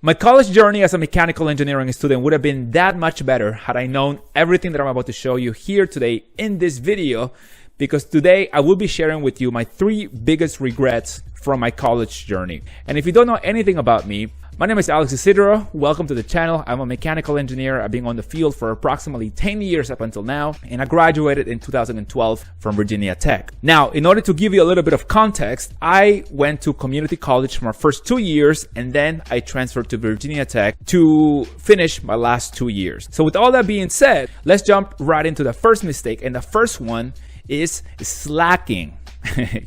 My college journey as a mechanical engineering student would have been that much better had I known everything that I'm about to show you here today in this video, because today I will be sharing with you my 3 biggest regrets from my college journey. And if you don't know anything about me, my name is Alex Isidro. Welcome to the channel. I'm a mechanical engineer. I've been on the field for approximately 10 years up until now, and I graduated in 2012 from Virginia Tech. Now, in order to give you a little bit of context, I went to community college for my first 2 years, and then I transferred to Virginia Tech to finish my last 2 years. So with all that being said, let's jump right into the first mistake, and the first one is slacking.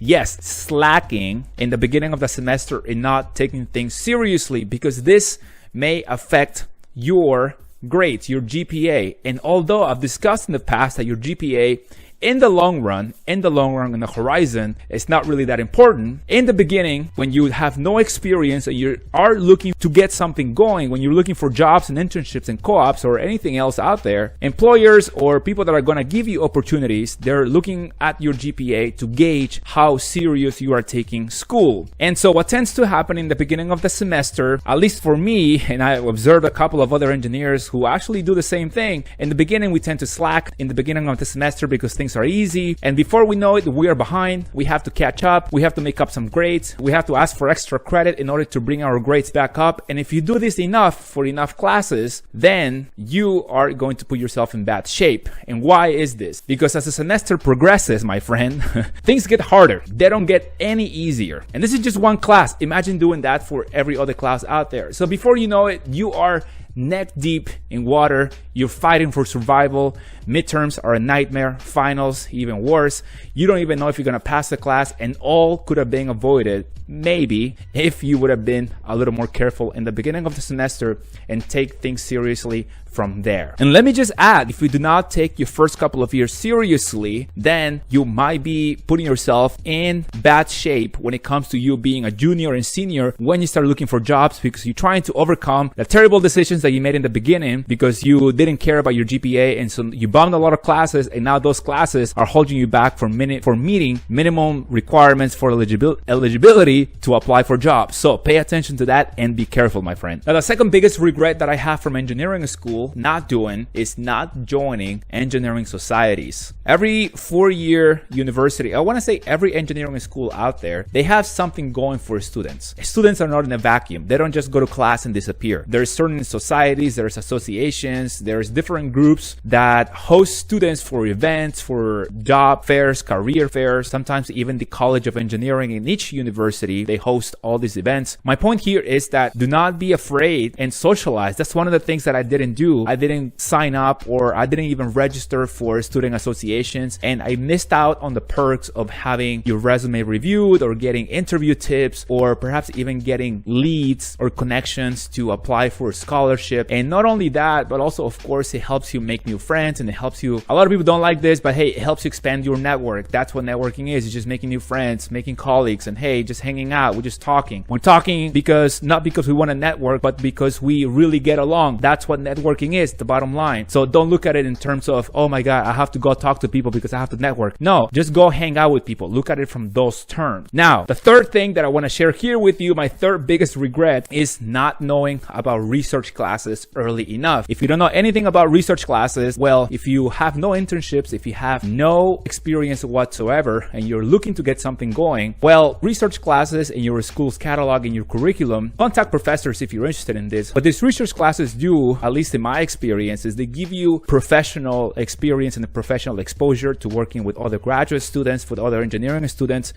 Yes, slacking in the beginning of the semester and not taking things seriously, because this may affect your grades, your GPA. And although I've discussed in the past that your GPA in the long run, in the horizon, it's not really that important. In the beginning, when you have no experience and you are looking to get something going, when you're looking for jobs and internships and co-ops or anything else out there, employers or people that are going to give you opportunities, they're looking at your GPA to gauge how serious you are taking school. And so what tends to happen in the beginning of the semester, at least for me, and I observed a couple of other engineers who actually do the same thing, in the beginning we tend to slack in the beginning of the semester because things are easy, and before we know it, we are behind. We have to catch up. We have to make up some grades. We have to ask for extra credit in order to bring our grades back up. And if you do this enough for enough classes, then you are going to put yourself in bad shape. And why is this? Because as the semester progresses, my friend, things get harder. They don't get any easier. And this is just one class. Imagine doing that for every other class out there. So before you know it, you are neck deep in water. You're fighting for survival. Midterms are a nightmare. Finals, even worse. You don't even know if you're going to pass the class, and all could have been avoided, maybe, if you would have been a little more careful in the beginning of the semester and take things seriously from there. And let me just add, if you do not take your first couple of years seriously, then you might be putting yourself in bad shape when it comes to you being a junior and senior when you start looking for jobs, because you're trying to overcome the terrible decisions that you made in the beginning because you didn't care about your GPA, and so you bombed a lot of classes, and now those classes are holding you back from meeting minimum requirements for eligibility to apply for jobs. So pay attention to that and be careful, my friend. Now, the second biggest regret that I have from engineering school not doing is not joining engineering societies. Every 4-year university, I want to say every engineering school out there, they have something going for students. Students are not in a vacuum. They don't just go to class and disappear. There's certain societies, there's associations, there's different groups that host students for events, for job fairs, career fairs, sometimes even the College of Engineering in each university, they host all these events. My point here is that do not be afraid and socialize. That's one of the things that I didn't do. I didn't sign up, or I didn't even register for student associations, and I missed out on the perks of having your resume reviewed, or getting interview tips, or perhaps even getting leads or connections to apply for a scholarship. And not only that, but also, of course, it helps you make new friends, and it helps you, a lot of people don't like this, but hey, it helps you expand your network. That's what networking is. It's just making new friends, making colleagues, and hey, just hanging out. We're just talking. We're talking because, not because we want to network, but because we really get along. That's what networking is, the bottom line. So don't look at it in terms of, oh my God, I have to go talk to people because I have to network. No, just go hang out with people. Look at it from those terms. Now, the third thing that I want to share here with you, my third biggest regret, is not knowing about research classes early enough. If you don't know anything about research classes, well, if you have no internships, if you have no experience whatsoever, and you're looking to get something going, well, research classes in your school's catalog, in your curriculum, contact professors if you're interested in this. But these research classes do, at least in my experience, is they give you professional experience and a professional exposure to working with other graduate students, with other engineering students,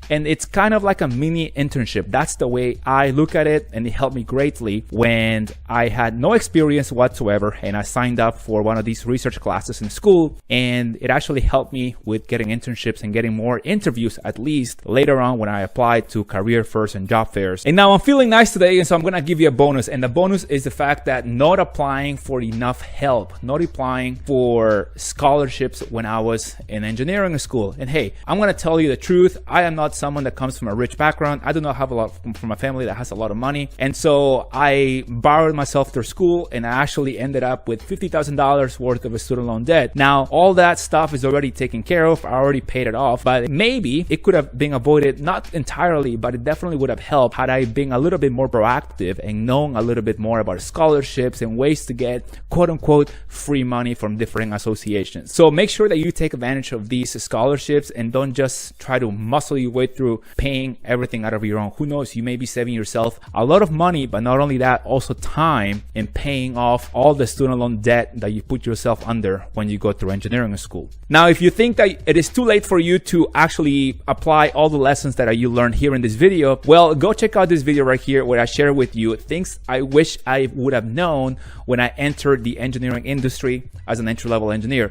and it's kind of like a mini internship. That's the way I look at it, and it helped me greatly when I had no experience whatsoever, and I signed up for one of these research classes in school, and it actually helped me with getting internships and getting more interviews, at least later on when I applied to career fairs and job fairs. And now I'm feeling nice today, and so I'm gonna give you a bonus, and the bonus is the fact that not applying for enough help, not applying for scholarships when I was in engineering school. And hey, I'm gonna tell you the truth, I am not someone that comes from a rich background. I do not have a lot from a family that has a lot of money, and so I borrowed myself after school, and I actually ended up with $50,000 worth of a student loan debt. Now, all that stuff is already taken care of. I already paid it off, but maybe it could have been avoided, not entirely, but it definitely would have helped had I been a little bit more proactive and known a little bit more about scholarships and ways to get quote unquote free money from different associations. So make sure that you take advantage of these scholarships and don't just try to muscle your way through paying everything out of your own. Who knows, you may be saving yourself a lot of money, but not only that, also time in paying off all the student loan debt that you put yourself under when you go through engineering school. Now, if you think that it is too late for you to actually apply all the lessons that you learned here in this video, well, go check out this video right here where I share with you things I wish I would have known when I entered the engineering industry as an entry-level engineer.